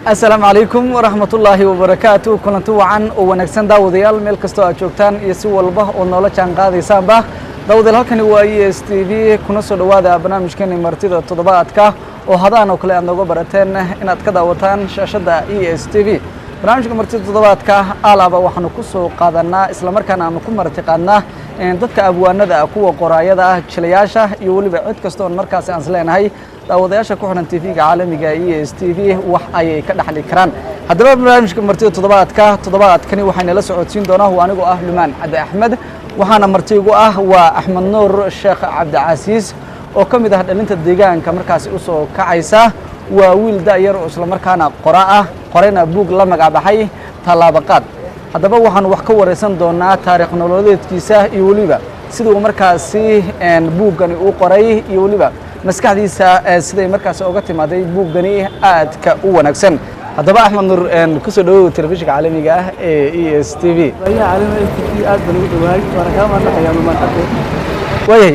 السلام عليكم ورحمة الله وبركاته كنتوا عن ونكسن داوديال ميل كستو أجوكتان يسوى البه ونولا كان قاضي سامبه داوديال هالكن هو اس تي في كنا سودوادا برنامج كان مرتدى تضباطك وهذا أنا كل عندنا برتين إن أتكدا وطن شاشة اس تي في برنامج مرتدى تضباطك على وحنا كسو قادنا إسلام كان نكون مرتقنا إن ضدك أبوانا ذا أقوى قرايا ذا شلياشة يقول بعد كستو المركز أنزلين هاي daawadayaasha ku xiran TV-ga caalamiga ee ESTV wax ay ka dhaxli karaan haddaba barnaamijka martida toddobaadkani waxayna la socodsiin doonaa anigu ah Lumaan Cabdi Axmed waxaana martigu ah waa Axmed Nuur Sheekh Cabdi Casiis oo kamid ah dhalinta deegaanka markaas u soo kacaysa waa wiil daayar oo isla markaana qorayna buug la magac baxay Talaabaqaad haddaba waxaan wax ka wareysan doonaa taariikh nololeedkiisa iyo waliba sidoo markaasi buugani uu qoray iyo waliba maskaxdiisa siday markaas uga timaaday buugani aadka u wanaagsan haddaba Axmed Nuur ku soo dhawow telefishinka caalamiga ah ee ESTV caalamiga ESTV aad baan ugu dhawahay waana ka mahadnaqayaa Lumaan Cabdi wayay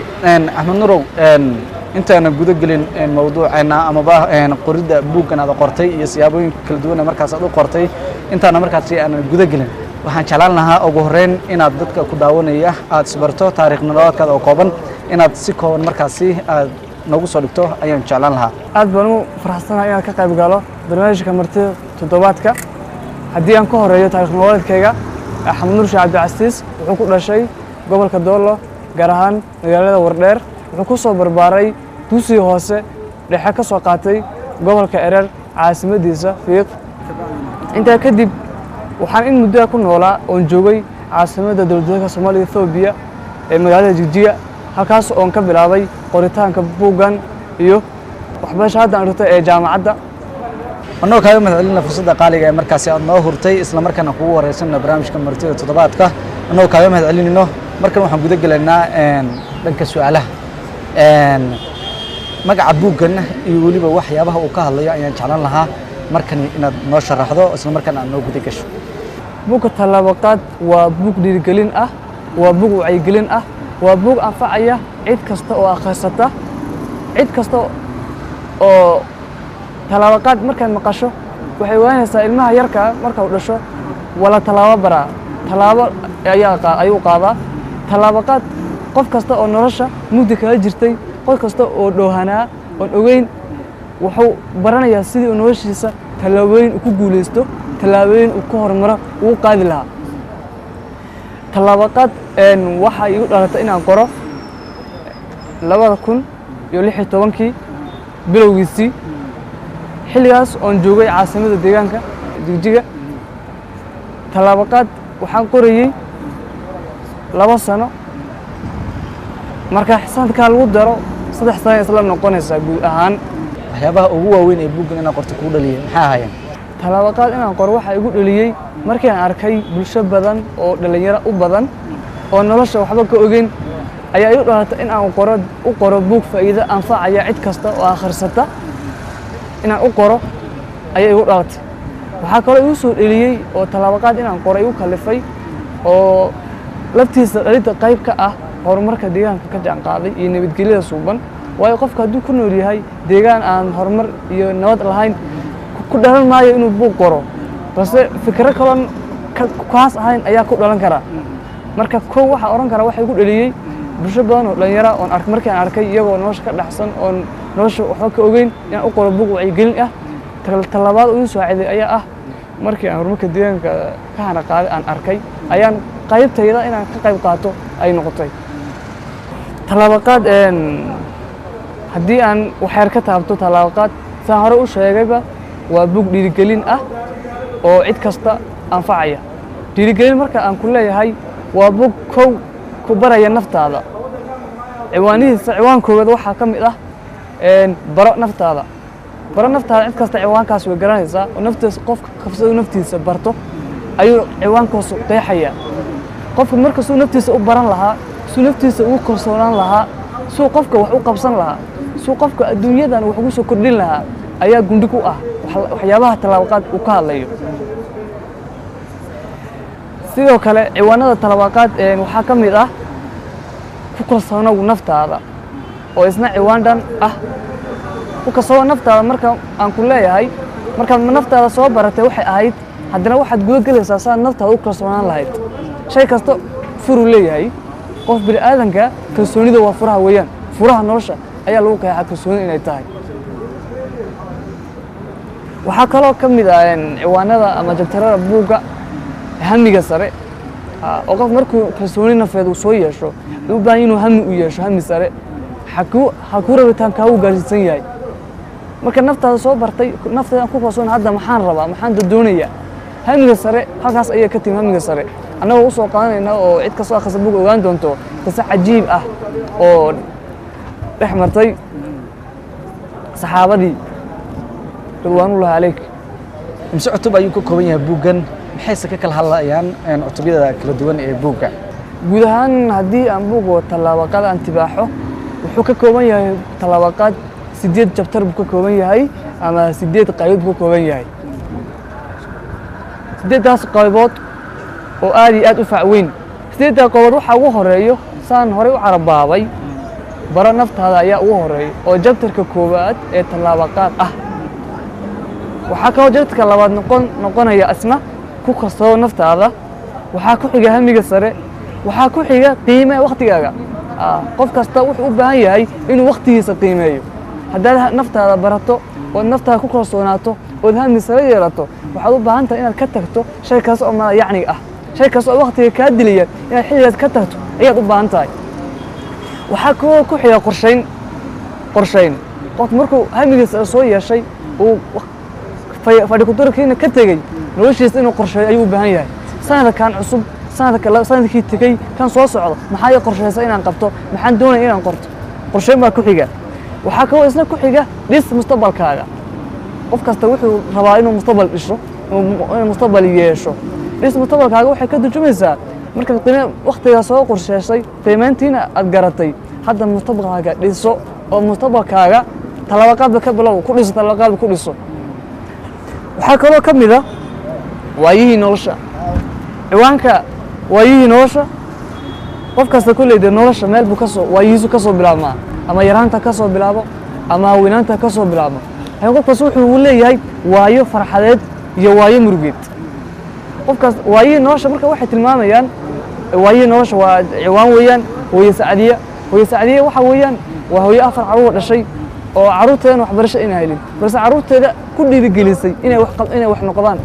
Axmed Nuur intaana guda gelin mawduuceena amaba qorida buuggan aad qortay iyo siyaabooyin kala duwan markaas aad u qortay intaana markaas aan guda gelin waxaan jeclaan lahaa ugu horeyn inaad dadka ku daawanaya aad isbarto taariikh nololeedkaada oo kooban inaad si kooban markaasi aad nagu soo dhigto ayaan jeclaan lahaa aad baan u faraxsanahay inaad ka qayb galo barnaamijka martida toddobaadka haddii aan ka horeeyo taariikh nololeedkayga Axmed Nuur Sheekh Cabdi Casiis wuxuu ku dhashay gobolka Doolo gaar ahaan magaalada Wardheer wuxuu ku soo barbaaray dugsiga hoose dhexe ka soo qaatay gobolka Erer caasimadiisa Fiiq intaa kadib waxaan in muddo ku noolaa oo joogay caasimadda dowladda Soomaaliya Itoobiya ee magaalada Jigjiga halkaas oo ka bilaabay qoritaanka buuggan iyo waxbarashada aan rutay ee jaamacadda anoo kaaga mahadcelina fursadda qaaliga ee markaas aad noo hurtay isla markaana kugu wareysanna barnaamijka martida toddobaadka anoo kaaga mahadcelinino markan waxaan guda galaynaa dhanka su'aalaha magaca buuggan iyo waliba waxyaabaha uu ka hadlayo ayaan jeclaan lahaa markan inaad noo sharaxdo isla markaana aad noo guda gasho buugga Talaabaqaad waa buug dhiirigelin ah waa buug wacyigelin ah waa buug anfacaya cid kasta oo akhrisata cid kasta oo Talaabaqaad markaan maqasho waxay waanaysaa ilmaha yarka marka uu dhasho wala talaabo bara talaabo ayuu qaadaa Talaabaqaad qof kasta oo nolosha muddo kala jirtay qof kasta oo dhoohanaa oo ogeyn wuxuu baranayaa sidii uu noloshiisa talaabooyin ku guuleysto talaabooyin uu ka hormaro uu qaadi lahaa Talaabaqaad waxa igu dhalatay inaan qoro 2016 bilowgiisii xilligaas oo joogay caasimadda deegaanka Jigjiga Talaabaqaad waxaan qorayay 2 sano marka xisaabta lagu daro 3 sano isla noqonaysa guud ahaan waxyaabaha ugu waaweyn ee buuggan inaad qorto ku dhaliyay maxaa ahaayeen Talaabaqaad inaan qoro waxa igu dhaliyay markii aan arkay bulsho badan oo dhalinyaro u badan oo nolosha waxba ka ogeyn ayaa igu dhalatay in aan qoro buug faa'iido anfacaya cid kasta oo akhrisata inaan u qoro ayaa igu dhalatay waxa kale igu soo dhaliyay oo Talaabaqaad inaan qoro igu kalifay oo laftiisa dhalinta qayb ka ah horumarka deegaanka ka jaan qaaday iyo nabadgelyada suuban waayo qofka hadduu ku nool yahay deegaan aan horumar iyo nabad lahayn ku dhalan maayo inuu buug qoro balse fikro kale kaas ahayn ayaa ku dhalan kara marka waxa oran kara waxa igu dhaliyay bulsho badan oo dhalinyaro oo markii aan arkay iyagoo nolosha ka dhaxsan oo nolosha waxba ka ogeyn inaan u qoro buug wacyigelin ah talabaad uu soo caaday ayaa ah markii aan horumarka deegaanka ka hana qaaday aan arkay ayaan qaybtayda inaan ka qayb qaato ay noqotay Talaabaqaad haddii aan waxyar ka taabto Talaabaqaad saan hore u sheegayba waa buug dhiirigelin ah oo cid kasta anfacaya dhiirigelin marka aan ku leeyahay waa buug ku baraya naftaada ciwaankooda waxaa ka mid ah baro naftaada cid kasta ciwaankaas way garanaysaa oo naftiisa qofka qabsado naftiisa barto ayuu ciwaankaas qeexaya qofka marka suu naftiisa u baran lahaa suu naftiisa ugu kalsoonaan lahaa suu qofka wax u qabsan lahaa suu qofka adduunyadan wax ugu soo kordhin lahaa ayaa gundhig u ah waxyaabaha Talaabaqaad uu ka hadlayo sidoo kale ciwaanada Talaabaqaad waxaa ka mid ah ku kalsoonow naftaada oo isna ciwaan dhan ah ku kalsoonow naftaada marka aan ku leeyahay markaad naftaada soo baratay waxay ahayd haddana waxaad guda gelaysaa saa naftaada u kalsoonaan lahayd shay kasta furu leeyahay qof bini aadanka kalsoonida waa furaha weeyaan furaha nolosha ayaa lagu qeexaa kalsoonida inay tahay waxaa kaloo ka mid ah ciwaanada ama jabtarada buugga hamiga sare oo qof markuu kalsooni nafeed uu soo yeesho u baahan inuu hami u yeesho hami sare hakuu rabitaanka u gaarsiisan yahay marka naftaada soo bartay nafteeda ku kalsoon hadda maxaan rabaa maxaan doonayaa hamiga sare halkaas ayay ka timi hamiga sare annagoo u soo qaadanayna oo cid kastoo akhrisa buug ogaan doonto qisa cajiib ah oo dhex martay saxaabadii ridwaanullahi calayk imse cutub ayuu ka kooban yahay buuggan maxayse ka kala hadlayaan cutubyada kala duwan ee buugga guud ahaan haddii aan buugga tallaabaqaad aan tibaaxo wuxuu ka kooban yahay tallaabaqaad 8 jabtar buu ka kooban yahay ama 8 qaybood buu ka kooban yahay 8daas qaybood oo aad iyo aad u facweyn 8da qaybood waxaa ugu horeeyo saan horey u carabaabay bara naftaada ayaa ugu horeeyo oo jabtarka koowaad ee tallaabaqaad ah waxaa kaloo jabtarka labaad noqonaya asna ku kalsoo naftaada waxaa ku xiga hamiga sare waxaa ku xiga qiime waqtigaaga qof kasta wuxuu u baahan yahay inuu waqtigiisa qiimeeyo haddaad naftaada barato ood naftaada ku kalsoonaato ood hami sare yeelato waxaad u baahan tahay inaad ka tagto shay kasta oo yacniga ah shay kasta oo waqtiga kaa dilaya inaad xilligaas ka tagto ayaad u baahan tahay waxaa kaloo ku xiga qorshayn qof markuu hamigiisa soo yeeshay uu fadhi kudarkiina ka tegey noloshiisa inuu qorsheeyo ayuu u baahan yahay sanadkan cusub sanadkii tegey kan soo socdo maxaa ii qorshaysa inaan qabto maxaan doonaya inaan qorto qorsheyn baa ku xiga waxaa kaloo isna ku xiga dhis mustaqbalkaaga qof kasta wuxuu rabaa inuu mustaqbal dhisho inuu mustaqbal yeesho dhis mustaqbalkaaga waxay ka turjumaysaa markaad waqtigaa soo qorsheysay qiimayntiina aad garatay hadda mustaqbalkaaga dhiso oo mustaqbalkaaga tallaabaqaadba ka bilow ku dhiso tallaabaqaadba ku dhiso waxaa kaloo ka mid a waayihii nolosha ciwaanka waayihii nolosha qof kasta kulleyda nolosha meel buu waayihiisu ka soo bilaabmaa ama yaraanta ka soo bilaabo ama weynaanta ka soo bilaabo qofkaas wuxuu leeyahay waayo farxadeed iyo waayo murugeed qofkaas waayihii nolosha marka waxay tilmaamayaan waayihii nolosha waa ciwaan weeyaan hooyo sacdiya waxa weeyaan waa hooyo 4 caruur dhashay oo caruurteedana waxbarasho inay helin balse caruurteeda ku dhiirigelisay inay wax noqdaan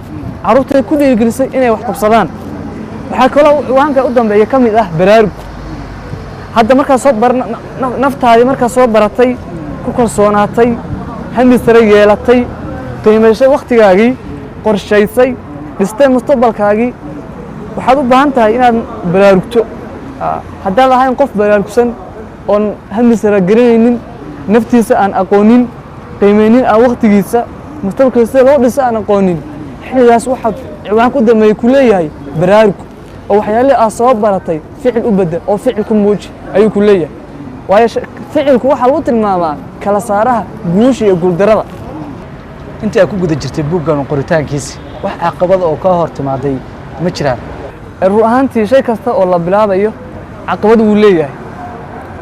caruurteeda ku dhiirigelisay inay wax qabsadaan waxaa kaloo ciwaanka u dambeeya ka mid ah baraarug hadda markaa soo naftaadii markaa soo baratay ku kalsoonaatay hami sare yeelatay qiimaysay waqtigaagii qorshaysay dhistay mustaqbalkaagii waxaad u baahan tahay inaad baraarugto haddaan lahayn qof baraarugsan oon hami sare garanaynin naftiisa aan aqoonin qiimaynin aan waqtigiisa mustaqbalkiisa loo dhisa aan aqoonin xilligaas waxaad ciwaanka u dambeeya ku leeyahay baraarug oo waxyaale aad soo baratay ficil u bedel oo ficil ku muuji ayuu ku leeyahay waayo ficilku waxaa lagu tilmaamaa kala saaraha guusha iyo guuldarada intii aad ku guda jirtay buuggan qoritaankiisa wax caqabad oo ka hor timaaday ma jiraan run ahaantii shay kasta oo la bilaabayo caqabad wuu leeyahay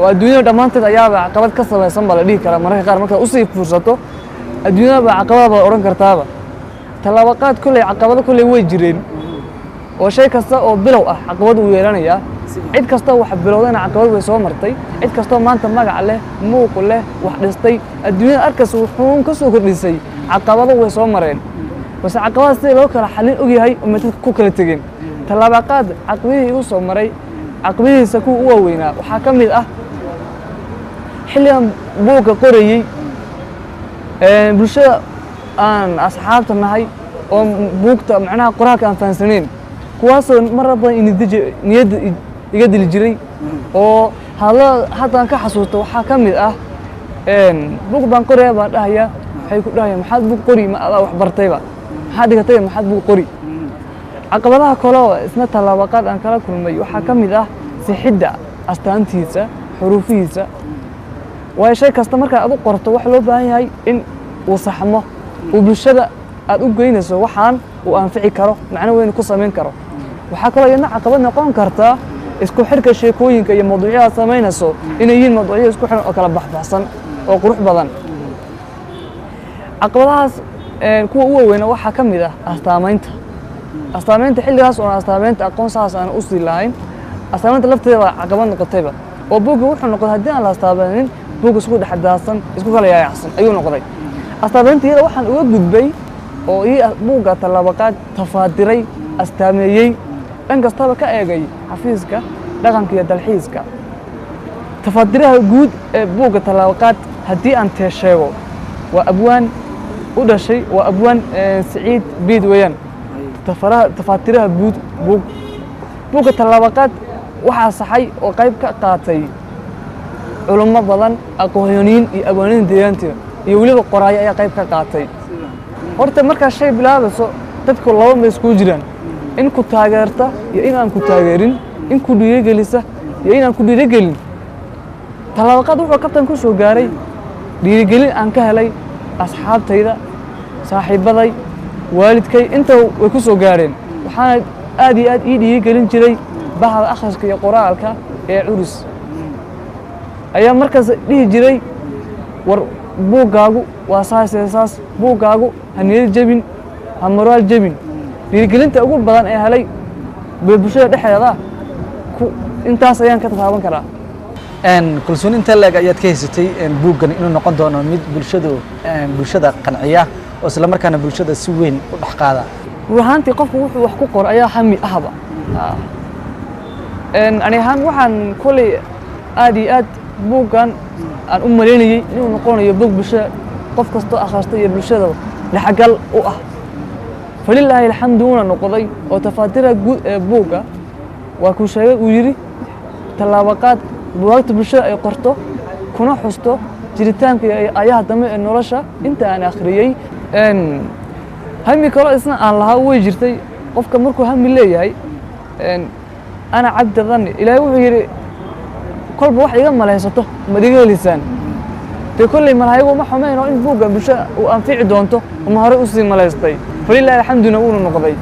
oo adduunyada dhammaanteed ayaaba caqabad ka samaysan baa la dhihi karaa mararka qaar markaad usii fursato adduunyada baa caqabada baad odhan kartaaba tallaabaqaad kolley caqabado kolley way jireen oo shay kasta oo bilow ah caqabad uu yeelanayaa cid kastoo wax bilowdayna caqabad way soo martay cid kastoo maanta magac leh muuq leh wax dhistay adduunyada arkas wuxuun ka soo kordhisay caqabado way soo mareen balse caqabada sidii loo kala xallin ogyahay uma dadka ku kala tegeen tallaabaqaad caqabadihii igu soo maray caqabadihiisa kuwa u waaweynaa waxaa ka mid ah xilligan buugga qorayey bulshada aan asxaabta nahay oo buugta macnaha qoraalka aan fahansaneyn kuwaasoo marar badan niyadda iga dili jiray oo haddaan ka xasuusto waxaa ka mid ah buug baan qoraya baan dhahayaa waxay ku dhahayaan maxaad buug qori ma adaa wax bartayba maxaad dhigatayba maxaad buug qori caqabadaha kaloo isna tallaabaqaad aan kala kulmay waxaa ka mid ah sixidda astaantiisa xuruufihiisa waayo shay kasta markaa aad u qorto wax loo baahan yahay in uu saxmo uu bulshada aad u geynayso waxaan uu anfici karo macno weyn ku samayn karo waxaa kaloo iyadna caqabad noqon kartaa isku xirka sheekooyinka iyo mawduucyada samaynayso inay yihiin mawduucyo isku xiran oo kala baxbaxsan oo qurux badan caqabadahaas kuwa ugu weyna waxaa ka mid ah astaamaynta xilligaas oo astaamaynta aqoon saas aan u sii lahayn astaamaynta lafteeda waa caqabad noqotayba oo buugga wuxuu noqday haddii aan la astaamaynin buug isku dhexdaadsan isku kala yaayacsan ayuu noqday astaamaynteeda waxaan uga gudbay oo buugga tallaabaqaad tafaadiray astaameeyey dhan kastaba ka eegay xafiiska dhaqanka iyo dalxiiska tafaadiraha guud ee buugga tallaabaqaad haddii aan sheego waa abwaan u dhashay waa abwaan Siciid Biid weeyaan tafaadiraha guud buugga tallaabaqaad waxaa saxay oo qayb ka qaatay culummo badan aqoonyahaniin iyo abwaaniin deegaanka iyo weliba qoraayo ayaa qayb ka qaatay horta markaa shay bilaabayso dadku laba ma isku jiraan in ku taageerta iyo in aan ku taageerin in ku dhiirigelisa iyo in aan ku dhiirigelin tallaabaqaad wuxuu kabtan ku soo gaaray dhiirigelin aan ka helay asxaabtayda saaxiibaday waalidkay inta way ku soo gaareen waxaana aad iyo aad ii dhiirigelin jiray bahda akhriska iyo qoraalka ee Curus ayaa markaas dhihi jiray war buuggaagu waa saas buuggaagu ha niyad jabin ha moraal jabin dhiirigelinta ugu badan ee helay bulshada dhexdeeda intaas ayaan ka taaban karaa kalsooni inta leeg ayaad ka haysatay buuggan inuu noqon doono mid bulshada qanciya oo isla markaana bulshada si weyn u dhex qaada ruuxaantii qofku wuxuu wax ku qoro ayaa hami ahba ani ahaan waxaan kolay aad iyo aad buuggan aan u maleynayay inuu noqonayo buug bulshada qof kastoo akhrista iyo bulshada dhexgal u ah falilaahi alxamdu una noqday oo tafaadira guud ee buugga waa ku sheegay uu yiri tallaabaqaad buugta bulshada ay qorto kuna xusto jiritaanka ayaha dambe ee nolosha inta aan akhriyay hami kale isna aan lahaa way jirtay qofka markuu hami leeyahay ana cabdi dhanni ilaahay wuxuu yiri kolba wax iga malaysato ma diga lisaan te kulli malaaygu ma xumeeno in buugga bulshada uu anfici doonto uma hore u sii malaystay falilaahi alxamduna uu noqday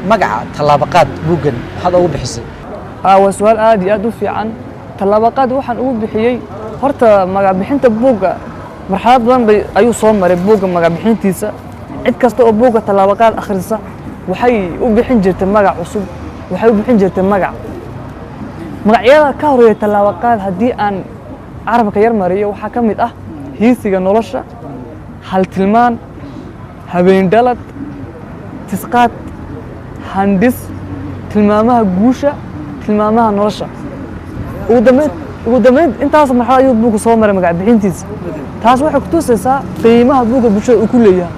magaca tallaabaqaad buuggan waxaad ugu bixisay waa su'aal aad iyo aad u fiican tallaabaqaad waxaan ugu bixiyay horta magac bixinta buugga marxalad badan ayuu soo maray buugga magac bixintiisa cid kasta oo buugga tallaabaqaad akhrisa waxay u bixin jirtay magac cusub waxay u bixin jirtay magacyada ka horeeya tallaabaqaad haddii aan carabka yar mariyo waxaa ka mid ah hiisiga nolosha hal tilmaan habeen dhalad tisqaad handis tilmaamaha guusha tilmaamaha nolosha ugu dambeyn intaas marxalad ayuu buugga soo maray magac bixintiisa taas waxay ku tusaysaa qiimaha buugga bulshada uu ku leeyahay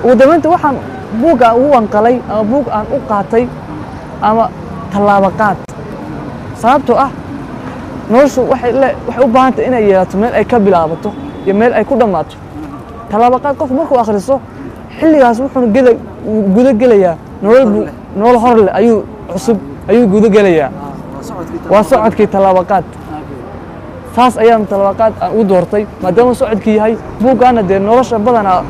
ugu dambeynta waxaan buugga ugu wanqalay ama buug aan u qaatay ama tallaabaqaad sababtoo ah noloshu waxay u baahan tahay inay yeelato meel ay ka bilaabato iyo meel ay ku dhammaato tallaabaqaad qofku markuu akhriso xilligaas wuxuuna guda gelayaa nolol hor leh ayuu guda gelayaa waa socodkii tallaabaqaad saas ayaan tallaabaqaad aan u doortay maadaama socodkii yahay buuggaana dee nolosha badanaa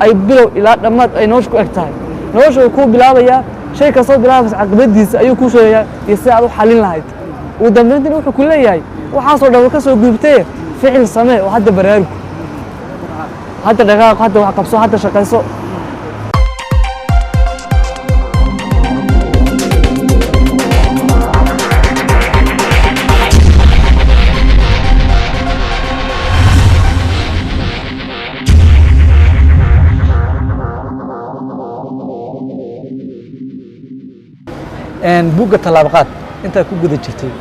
ay bilow ilaa dhammaad ay nolosha ku eg tahay nolosha way kuu bilaabayaa shay kastoo bilaabaysa caqabadiisa ayuu kuu sheegayaa iyo si aad u xallin lahayd ugu dambeyntiin wuxuu ku leeyahay waxaasoo dhan ka soo gudubtee ficil samee oo hadda baraarug hadda dhaqaaq hadda wax qabso hadda shaqayso buugga tallaabaqaad intaa ku guda jirtay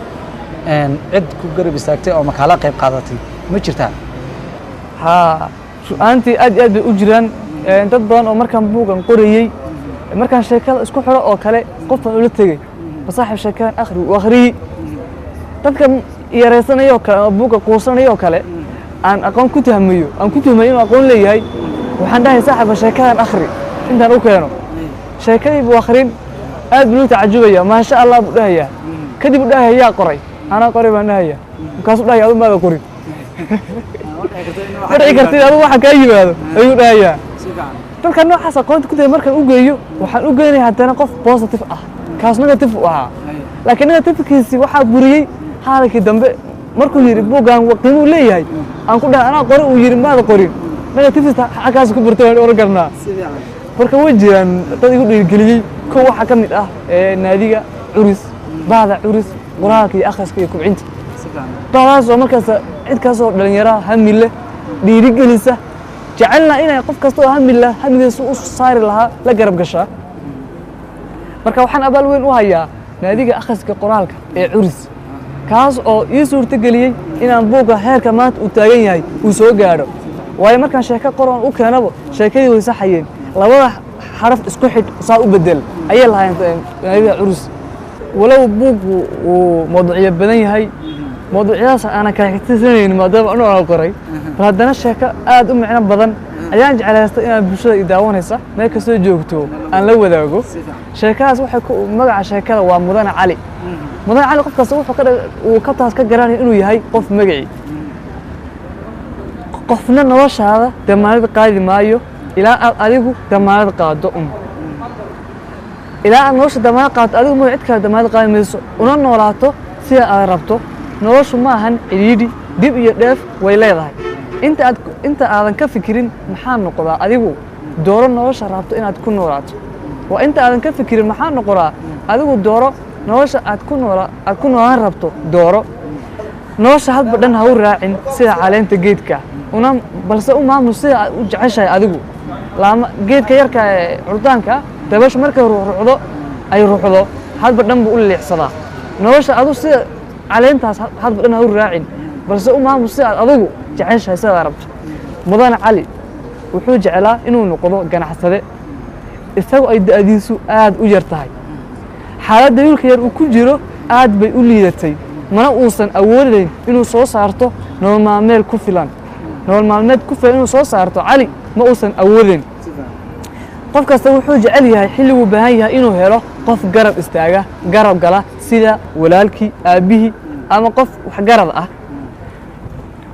cid ku garab istaagtay oo makaala qayb qaadatay ma jirtaa haa su'aantii aad iyo aad bay u jiraan dad badan oo markaan buuggan qorayey markaan sheekada isku xiro oo kale qofkan ula tegey masaaxib sheekadan akhriyey dadka yaraysanayoo kale ama buugga quusanayoo kale aan aqoon ku tuhmayo inuu aqoon leeyahay waxaan dhahay saaxiba sheekadan akhri intaan u keeno sheekadii buu akhrin aad buu tacajubaya ma sha Allah buu dhahayaa kadib uu dhahayaa yaa qoray anaa qoray baan dhahayaa markaas uu dhahayaa adu maada qorin markay kartid adu waxa ka yimaado ayuu dhahayaa dadka noocaas aqoonta ku day markaan u geeyo waxaan u geenayaa haddana qof positive ah kaas negative u ahaa laakiin negative-kiisi waxaa buriyey hadalkii dambe markuu yiri buuggan qiimo leeyahay aan ku dhahay anaa qoray uu yiri maada qorin negativista xaggaas ku bartay waan oran karnaa marka way jiraan dad igu dhiirigeliyey kow waxaa ka mid ah naadiga curis bahda curis qoraalka iyo akhriska iyo kubcinta bahdaas oo markaas cid kaasoo dhalinyaraha hami leh dhiirigelisa jecelna inay qof kasta oo hami leh hamigiisa u saari lahaa la garab gashaa marka waxaan abaal weyn u hayaa naadiga akhriska qoraalka ee curis kaas oo ii suurtageliyey inaan buugga heerka maanta uu taagan yahay uu soo gaadho waayo markaan sheeko qoran u keenabo sheekadii way saxayeen labada xaraf isku xidh saa u bedel ayay lahaayeen naadiga curus walow buuggu uu mawduucyo badan yahay mawduucyadaas aanan kala xigtisanaynin maadaama anuu aan qoray bal haddana sheeko aad u micno badan ayaan jeclaystay inaan bulshada i daawanaysa meel kastoo joogto aan la wadaago sheekadaas waxay magaca sheekada waa mudane cali mudane cali qof kasta uu ka taas ka garanaya inuu yahay qof magacii qofna noloshaada damaanad qaadi maayo ilaa aad adigu damaanad qaado ilaa aad nolosha damaanad qaadto adigu ma cid kale damaanad qaadi mayso una noolaato sida aad rabto noloshu ma ahan cidhiidhi dib iyo dheef way leedahay inta aadan ka fikirin maxaa noqdaa adigu dooro nolosha rabto inaad ku noolaato waa inta aadan ka fikirin maxaa noqdaa adigu dooro nolosha aad ku noolaan rabto dooro nolosha hadba dhan ha u raacin sida caleenta geedka balse u maamul sida aad u jeceshahay adigu geedka yarka ee curdaanka dabashu markay ruuxdo ay ruuxdo hadba dhan buu u leexsadaa nolosha adu sida caleentaas hadba dhan ha u raacin balse u maamul sida aad adigu jeceshahay sidaad rabto mudane cali wuxuu jeclaa inuu noqdo ganacsade isagoo ay da'diisu aad u yar tahay xaaladda wiilka yar uu ku jiro aad bay u liidatay mana uusan awoodayn inuu soo saarto nolol maalmeed ku filan inuu soo saarto cali ma uusan awoodayn qof kasta wuxuu jecel yahay xilliguu baahan yahay inuu helo qof garab istaaga garab gala sida walaalkii aabbihii ama qof waxgarad ah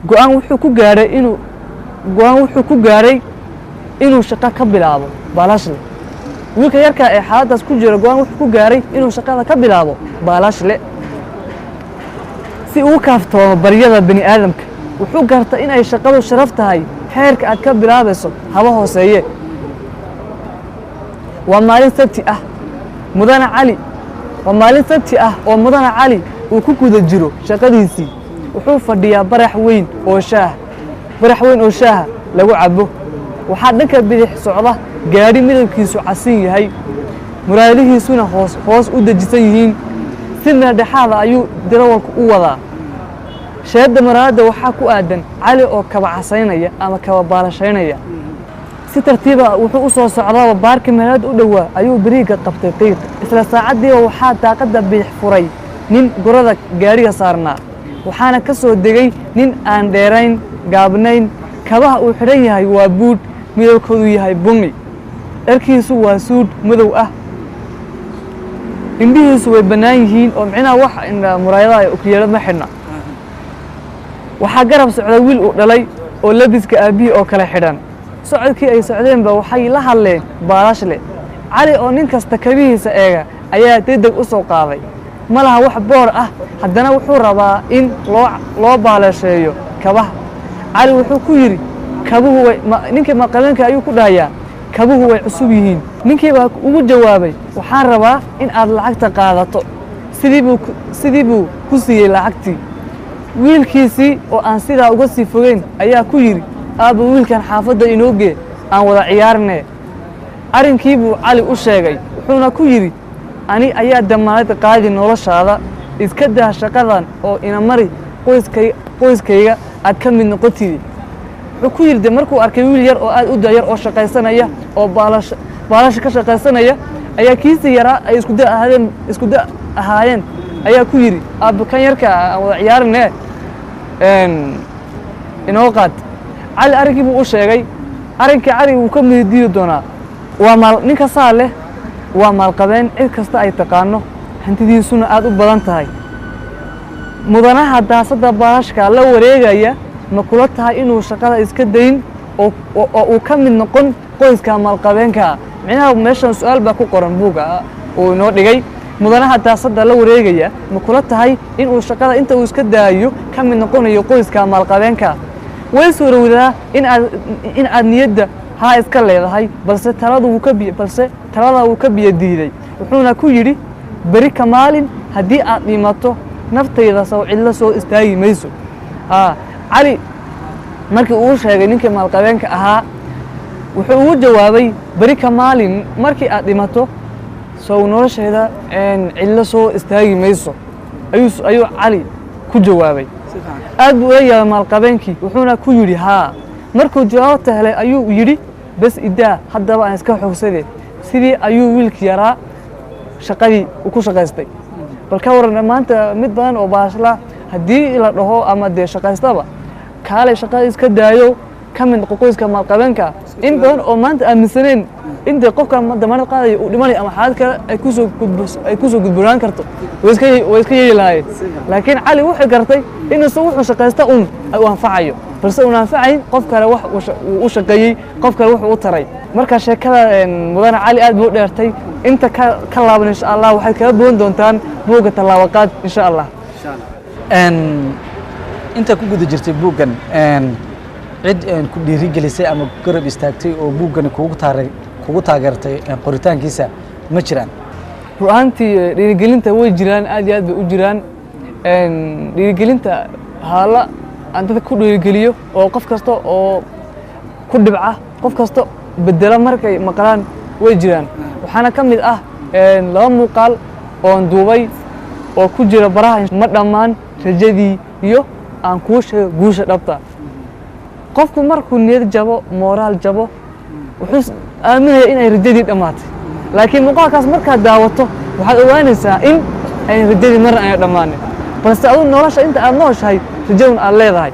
go'aan wuxuu ku gaadhay inuu shaqo ka bilaabo baalashle wiilka yarka ee xaaladdaas ku jira go'aan wuxuu ku gaadhay inuu shaqada ka bilaabo baalashle si uu kaaftoomo baryada bani aadamka wuxuu garta in ay shaqadu sharaf tahay heerka aad ka bilaabayso haba hooseeye waa maalin sabti ah oo mudane cali uu ku guda jiro shaqadiisii wuxuu fadhiyaa barax weyn oo shaaha lagu cabo waxaa dhanka bidix socda gaadhi midabkiisu casin yahay muraadihiisuna hoos u dejisan yihiin si meeldhexaada ayuu darawalku u wadaa sheedda maraadda waxaa ku aadan cali oo kaba casaynaya ama kaba baalashaynaya si tartiiba wuxuu u soo socdaaba baarka meelaad u dhowaa ayuu bariigga qabtay qiiq isla saacaddiiba waxaa daaqadda bidix furay nin gurada gaadhiga saarnaa waxaana ka soo degay nin aan dheerayn gaabnayn kabaha uu xidhan yahay waa buudh midabkoodu yahay bunni dharkiisu waa suudh madow ah indhihiisu way bannaan yihiin oo micnaha wax muraayadaha ay okiyalo ma xidhna waxaa garab socda wiil uu dhalay oo labiska aabbihii oo kale xidhan socodkii ay socdeenba waxay la hadleen baalashle cali oo nin kasta kabihiisa eega ayaa degdeg u soo qaaday ma laha wax boor ah haddana wuxuu rabaa in loo baalasheeyo kabaha cali wuxuu ku yidhi ninkii maqabenka ayuu ku dhahayaa kabuhu way cusub yihiin ninkii baa ugu jawaabay waxaan rabaa in aad lacagta qaadato sidii buu ku siiyey lacagtii wiilkiisii oo aan sidaa uga sii fogeyn ayaa ku yidhi aabba wiilkan xaafadda inoo gee aan wada ciyaarnee arrinkii buu cali u sheegay wuxuuna ku yidhi ani ayaa damaanad qaadi noloshaada iska daa shaqadan oo ina mari qoyskayga aad ka mid noqotidi wuxuu ku yidhi de markuu arkay wiil yar oo aad u dayar oo shaqaysanaya oo baalasha ka shaqaysanaya ayaa kiisii yaraa ay isku da ahaayeen ayaa ku yidhi aabba kan yarka aan wada ciyaarine inoo qaad cali arrinkii buu u sheegay arrinkii cali wuu ka midiidi doonaa ninka saa leh waa maalqabeen cid kasta ay taqaano hantidiisuna aad u badan tahay mudanaha daasadda baalashka la wareegaya ma kula tahay inuu shaqada iska dayn oo uu ka mid noqon qoyska maalqabeenka micnaha meeshan su-aal baa ku qoran buugga uu inoo dhigay mudanaha daasadda la wareegaya ma kula tahay inuu shaqada inta uu iska daayo ka mid noqonayo qoyska maalqabeenka way suurowdaa in aad niyadda haa iska leedahay balse talada wuu ka biyo diiday wuxuuna ku yidhi beri ka maalin haddii aad dhimato naftayda saw cidlo soo istaagi mayso cali markii uu sheegay ninkii maalqabeenka ahaa wuxuu ugu jawaabay beri ka maalin markii aad dhimato sow nolosheeda cidlo soo istaagi mayso ayuu cali ku jawaabay aad buu ula yaabay maalqabeenkii wuxuuna ku yidhi haa markuu jawaabta helay ayuu yidhi bes idaa haddaba aan iska xogsade sidii ayuu wiilkii yaraa shaqadii ku shaqaystay bal ka waran maanta mid badan oo baashla haddii la dhaho ama dee shaqaystaba kaalay shaqada iska daayo ka mid noqo qoyska maalqabeenka in badan oo maanta aaminsaneen in dee qofka damaanad qaadaya uu dhimanayo ama xaalad kale ay kusoo gudbunaan karto way iska yeeli lahaayeen laakiin cali wuxuu gartay inuusan wuxuu shaqaysta u anfacayo balse uun anfacayn qof kale wax uu u shaqeeyey qof kale wuxuu u taray marka sheekada mudane cali aad buu u dheertay inta ka laaban insha allah waxaad kala bogan doontaan buugga tallaabaqaad insha allah inta ku guda jirtay buuggan cid ku dhiirigelisay ama garab istaagtay oo buuggani kugu taageertay qoritaankiisa ma jiraan ru'aantii dhiirigelinta way jiraan aad iyo aad bay u jiraan dhiirigelinta haala aan dadka ku dhiirigeliyo oo qof kasta oo ku dhibca qof kasta bedela markay maqlaan way jiraan waxaana ka mid ah 2 muuqaal oon duubay oo ku jira baraha ma dhammaan rajadii iyo aan kuu sheego guusha dhabta qofku markuu niyad jabo moraal jabo wuxuu aaminaya inay rajadii dhammaatay laakiin muuqaalkaas markaad daawato waxaad ogaanaysaa in ay rajadii marna ay dhammaanin balse aduu nolosha inta aad nooshahay rajadun aad leedahay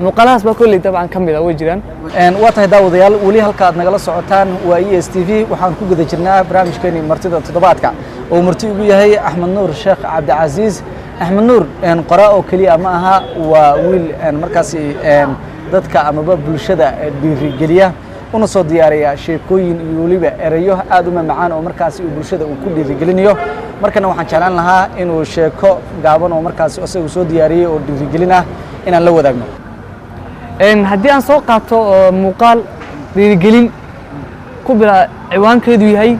muuqaalahaas baa kolley dabcan ka mid ah way jiraan waa tahay daawadayaal weli halka aad nagala socotaan waa ESTV waxaan ku guda jirnaa barnaamijkeeni martida toddobaadka oo marti ugu yahay Axmed Nuur Sheekh Cabdicasiis Axmed Nuur qoraa oo kaliya ma aha waa wiil markaasi dadka amaba bulshada dhiirigeliya una soo diyaariya sheekooyin iyo waliba erayo aad u macaan oo markaasi bulshada uu ku dhiirigelinayo markana waxaan jeclaan lahaa inuu sheeko gaaban oo markaasi asagu soo diyaariyay oo dhiirigelina inaan la wadaagno haddii aan soo qaato muuqaal dhiirigelin ku bila ciwaankeedu yahay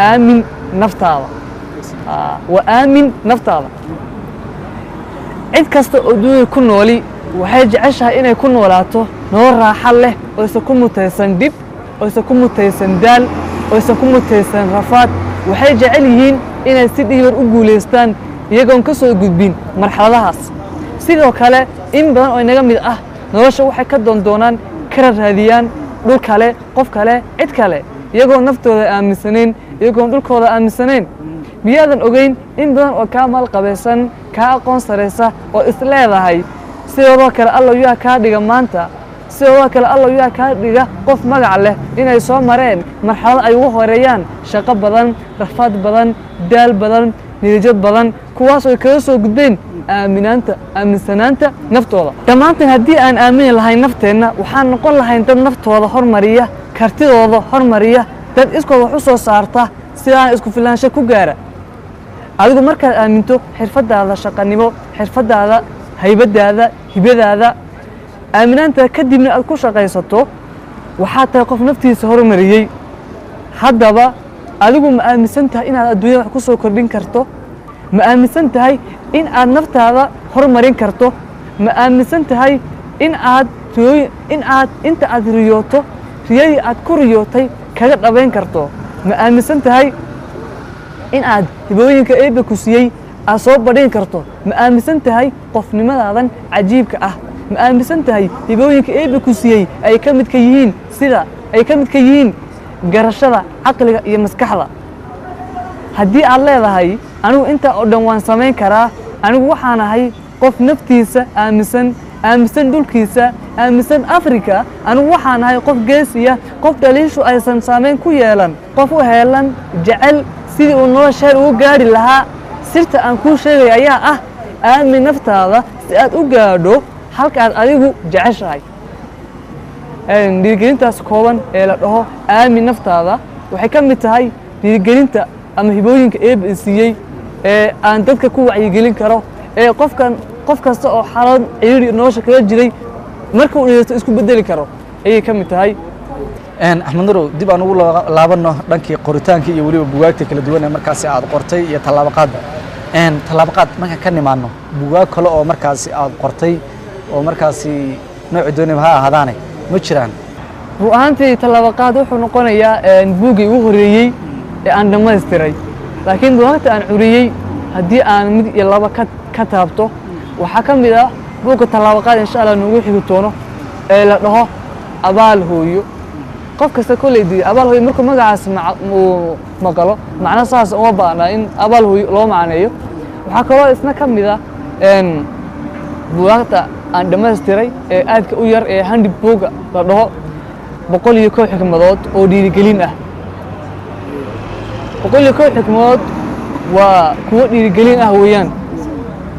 aamin naftaada waa aamin naftaada cid kasta oo dunida ku nooli waxay jeceshahay inay ku noolaato nolol raaxo leh oo aysan ku mutaysan dhib oo aysan ku mutaysan daal oo aysan ku mutaysan rafaad waxay jecel yihiin inay si dhiiban u guulaystaan iyagoon ka soo gudbin marxaladahaas sidoo kale in badan oo inaga mid ah nolosha waxay ka doondoonaan kala raadiyaan dhul kale qof kale cid kale iyagoo naftooda aaminsanayn iyagoon dhulkooda aaminsanayn miyaadan ogeyn in badan oo kaa maalqabaysan kaa aqoon saraysa oo is leedahay sidoo kale allow yaa kaa dhiga maanta sidoo kale allow yaa kaa dhiga qof magac leh inay soo mareen marxalad ay ugu horeeyaan shaqo badan rafaad badan daal badan niyad badan kuwaas oo kaga soo gudbeen aaminsanaanta naftooda dhammaanteen haddii aan aamini lahayn nafteenna waxaan noqon lahayn dad naftooda hormariya kartidooda hormariya dad iskooda wax u soo saarta sidaan isku filaansho ku gaara adigu markaad aaminto xirfadaada shaqanimo xirfadaada haybadaada hibadaada aaminaanta kadibna aad ku shaqaysato waxaad tahay qof naftiisa hormariyey haddaba adigu ma aaminsan tahay inaad adduunyada wax ku soo kordhin karto ma aaminsan tahay in aad naftaada hormarin karto ma aaminsan tahay in aad inta aad riyooto riyadii aad ku riyootay kaga dhabayn karto ma aaminsan tahay in aad hibooyinka eebbe ku siiyey aad soo badhin karto ma aaminsan tahay qofnimadaadan cajiibka ah ma aaminsan tahay hibooyinka eebbe ku siiyey ay ka midka yihiin garashada caqliga iyo maskaxda haddii aad leedahay anigu intaa oo dhan waan samayn karaa anigu waxaan ahay qof naftiisa aaminsan dhulkiisa aaminsan afrika anigu waxaan ahay qof geesiya qof dhaliishu aysan saamayn ku yeelan qof u heelan jecel sidii uu nolosha heer ugu gaari lahaa sirta aan kuu sheegay ayaa ah aamin naftaada si aad u gaadho halka aad adigu jeceshahay dhiirigelintaas kooban ee la dhaho aamin naftaada waxay ka mid tahay dhiirigelinta ama hibooyinka eebbe siiyey ee aan dadka ku wacyigelin karo ee qof kasta oo xaalad ciriiri nolosha kaga jiray marka uu dhegeysto isku bedeli karo ayay ka mid tahay. Axmed Nuurow dib aan ugu laabano dhankii qoritaankii iyo weliba buugaagta kala duwan ee markaasi aad qortay iyo tallaabaqaadba. Tallaabaqaad marka ka nimaano buugaag kale oo markaasi aad qortay oo markaasi nooc doonayba ha ahaadaane ma jiraan? run ahaantii tallaabaqaad wuxuu noqonayaa buuggii ugu horreeyey ee aan dhammaystiray, laakiin buugaagta aan curiyey haddii aan mid iyo laba ka taabto waxaa ka mid ah buugga tallaabaqaad insha Allah noogu xigi doono ee la dhaho Abaal Hooyo. qof kasta koleydii abaal hooyo markuu magacaas maqalo macna saas uma baahna in abaal hooyo loo macneeyo. waxaa kaloo isna ka mid ah buugaagta aan dhammaystiray ee aadka u yar ee handbook la dhaho 101 xikmadood oo dhiirigelin ah. 101 xikmadood waa kuwo dhiirigelin ah weeyaan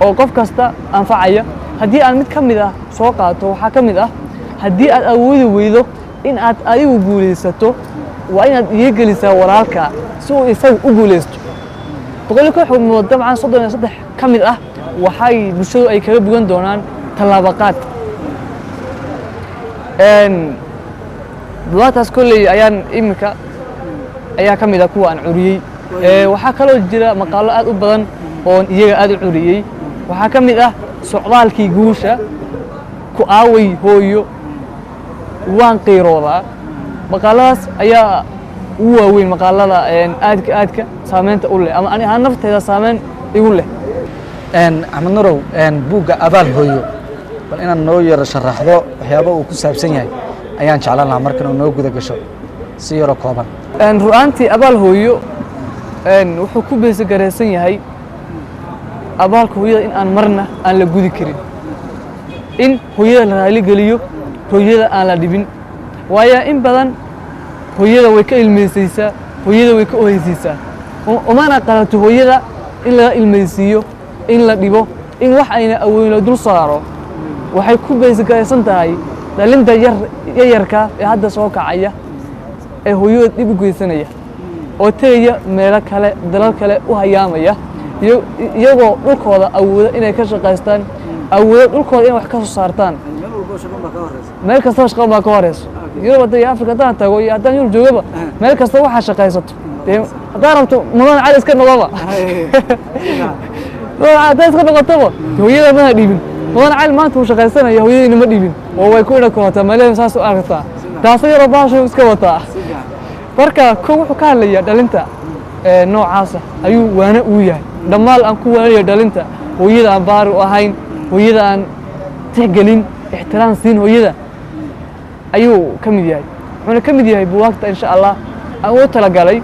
oo qof kasta anfacaya. haddii aan mid ka mid ah soo qaato waxaa ka mid ah haddii aad awoodi weydo in aad adigu guulaysato waa inaad dhiirigelisaa walaalka si uu isaga u guulaysto. 101 xikmadood dabcan 33 ka mid ah waxay bulshadu ay kaga bogan doonaan tallaabaqaad. buugaagtaas kolley ayaan iminka ayaa ka mid ah kuwa aan curiyey. waxaa kaloo jira maqaalo aad u badan oon iyaga aad u curiyey. waxaa ka mid ah socdaalkii guusha, ku aaway hooyo, waan qiiroodaa. maqaaladaas ayaa ugu waaweyn maqaalada aadka saameynta u leh ama ani ahaan nafteeda saameyn igu leh. Axmed Nuurow buugga Abaal Hooyo bal inaad noo yara sharaxdo waxyaabo uu ku saabsan yahay ayaan jeclaan lahaa markan uu noo guda gasho si yaro kooban. run ahaantii Abaal Hooyo wuxuu ku beesa garaysan yahay abaalka hooyada in aan marna aan la gudi karin, in hooyada la raali geliyo, hooyada aan la dhibin. waayo in badan hooyada way ka ilmeysaysaa, hooyada way ka ohaysiisaa. umana qalato hooyada in laga ilmeysiiyo, in la dhibo, in wax ayna awoodin la dul saaro. waxay ku beesa garaysan tahay dhalinta yarka ee hadda soo kacaya ee hooyada dib u geysanaya oo tagaya meelo kale dalal kale u hayaamaya iyagoo dhulkooda awooda inay ka shaqaystaan, awooda dhulkooda inay wax ka soo saartaan. meel kasta shaqo baa ka horeyso. Yurub haddii Afrika haddaan tago iyo haddaan Yurub joogaba meel kasta waxaa shaqaysato haddaan rabto mudan cali iska noqoba hadday iska noqotoba hooyada mana dhibin. mudan cali maanta uu shaqaysanaya hooyadiina ma dhibin oo way ku idhakoota meelaha saas u aragtaa taasa yaroo baashu iska wataa. marka kow wuxuu ka hadlayaa dhalinta noocaasa ayuu waana uu yahay. dhammaal aan ku waanayo dhalinta hooyada aan baari u ahayn, hooyada aan tixgelin, ixtiraam siin hooyada ayuu ka mid yahay. wuxuuna ka mid yahay buugaagta insha Allah aan ugu talagalay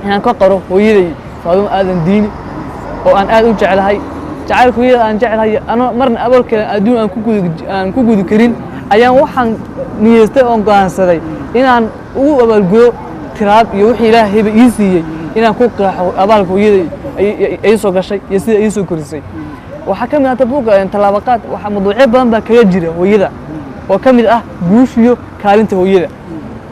inaan ka qoro hooyaday Faadumo Aadan Diini oo aan aad u jeclahay. jacaylka hooyada aan jeclahay ano marna abalkeeda adduun aan ku gudi karin ayaan waxaan niyeystay oo go'aansaday inaan ugu abaalgudo tiraab iyo wixii Ilaahay ii siiyey inaan ku qaaxo abaalka hooyaday ay soo gashay iyo sida ay soo korisay. waxaa ka mid ah buugga tallaabaqaad waxa mawduucyo badan baa kaga jira hooyada oo ka mid ah guushiyo kaalinta hooyada.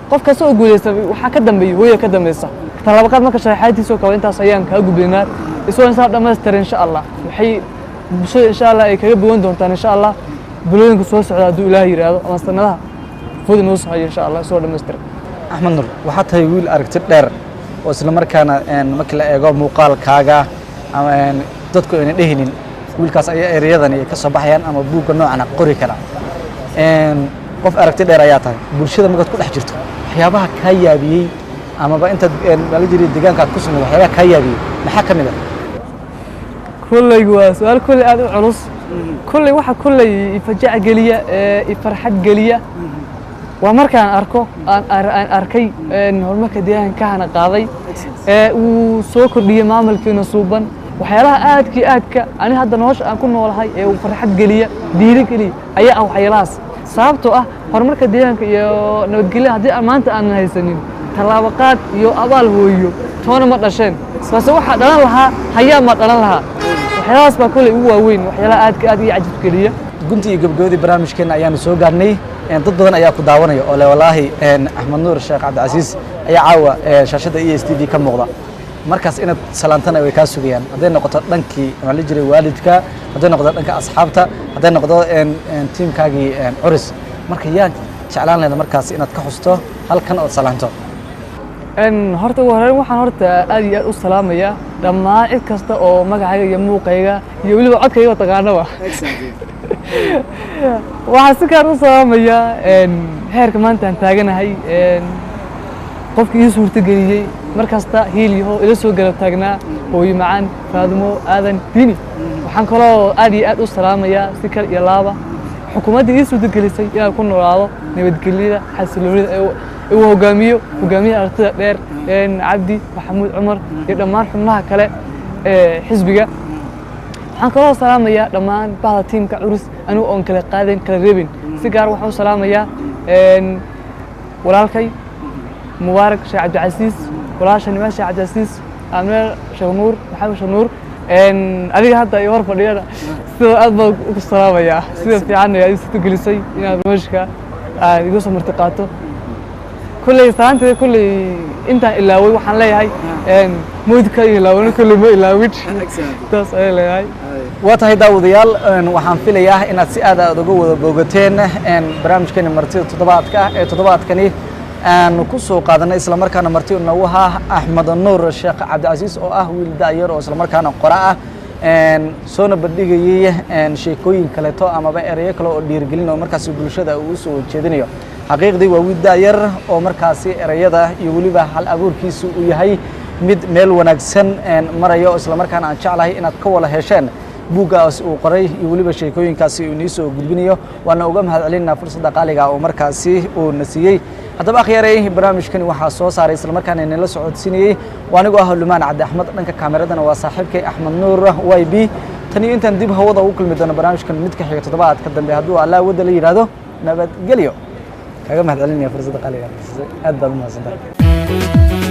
qof kasta oo guuleystay waxaa ka dambeeyay hooyada ka dambaysa. tallaabaqaad marka sharaxaadiisa kale intaas ayaan ka gudbinaa isoo insa dhammaystiran insha Allah waxay bulshada insha Allah ay kaga bogan doontaan insha Allah bulooyinka soo socda hadduu Ilaahay yiraahdo ama sanadaha fudud noo soo insha Allah soo dhammaystiran. Axmed Nuur waxaad tahay wiil aragti dheer oo isla markaana markii la eego muuqaalkaaga ama dadku ayna dhehinin wiilkaas ayaa ereyadan ay ka soo baxayaan ama buugga noocan qori kara. qof aragti dheer ayaa tahay bulshada markaad ku dhex jirto waxyaabaha ka yaabiyey amaba inta la jiri deegaanka ku sugan waxyaabaha ka yaabiyey maxaa ka mid ah? kulley waa su'aal kulley aad u culus. kulley waxa kulley ifajac geliya farxad geliya waa markaan arko aan arkay horumarka deegaanka hana qaaday uu soo kordhiyay maamulkeena suuban. waxyaalaha aadka ani hadda nolosha aan ku noolahay ee uu farxad geliya dhiiri geliya ayaa ah waxyaalahaas sababtoo ah horumarka deegaanka iyo nabadgelyada haddii maanta aan haysanin tallaabaqaad iyo abaal hooyo toona ma dhasheen balse waxaa dhalan lahaa hayaa ma dhalan lahaa. waxyaalahaas baa kolley ugu waaweyn waxyaalaha aad iyo cajab geliya. gunti iyo gabagabadii barnaamijkeena ayaanu soo gaarnay. dad badan ayaa ku daawanaya oo le walaahi Axmed Nuur Sheekh Cabdicasiis ayaa caawa shaashada ESTV ka muuqda. markaas inaad salaantana way kaa sugayaan hadday noqoto dhankii maxaa la jiray waalidka hadday noqoto dhanka asxaabta hadday noqdo tiimkaagii curis marka yaa jeclaan lahayd markaas inaad ka xusto halkan ood salaanto horta ugu horreyn waxaan horta aad iyo aad u salaamayaa dhammaan cid kasta oo magacayga iyo muuqayga iyo weliba codkayga taqaanaba waxaan si gaar u salaamayaa heerka maanta aan taaganahay qofkii ii suurtageliyey mar kasta hiil yaho ila soo garab taagnaa hooyo macaan faadimo aadan bini waxaan kaloo aad iyo aad u salaamayaa si kal iyo laaba xukuumadda ii suurtagelisay inaan ku noolaado nabadgelyada xasiloonida uu hogaamiye aragtida dheer cabdi maxamuud cumar iyo dhammaan xubnaha kale xisbiga waxaan kaloo salaamayaa dhammaan bahda tiimka curus anigu oon kala qaadayn kala reebin si gaar waxaan u salaamayaa walaalkay mubaarak sheekh cabdicasiis walaasha nimaan sheekh cabdicasiis amneel sheekh nuur maxamed sheekh nuur adiga hadda iyo hor fadhiyada sidoo aad baan ugu salaamayaa sida fiican ayaa ii suurtagelisay inaad barnaamijka aad iga soo marti qaato kulley salaanteeda kulley intaan ilaaway waxaan leeyahay moodka iyo ilaawano kulley ma ilaawin taas ayaan leeyahay waa tahay daawadayaal waxaan filayaa inaad si aad uga wada boogateen barnaamijkeeni martida toddobaadka ee toddobaadkani aan ku soo qaadanay isla markaana marti nagu ahaa Axmed Nuur Sheekh Cabdicasiis oo ah wiil daayar oo isla markaana qora ah soona bandhigayay sheekooyin kale to amaba erayo kale oo dhiirigelin oo markaas bulshada uu soo jeedinayo xaqiiqdii waa wiil daayar oo markaas erayada iyo waliba hal abuurkiisu uu yahay mid meel wanaagsan marayo isla markaana aan jeclahay inaad ka wada hesheen buugaas uu qoray iyo waliba sheekooyinkaasi uu niisoo gudbinayo waana uga mahadcelinaa fursadda qaaliga oo markaasi uu nasiyay haddaba akhyaaray barnaamijkani waxaa soo saaray isla markaana inala socodsiinayay waanigu ah Lumaan Cabdi Axmed dhanka kaameradana waa saaxiibkay Axmed Nuur YB tan iyo intaan dib hawada ugu kulmi doono barnaamijkan mid ka xiga toddobaadka dambe hadduu Allah wada la yiraahdo nabadgelyo kaga mahadcelinaya fursadda qaaliga aad baad u mahadsantahay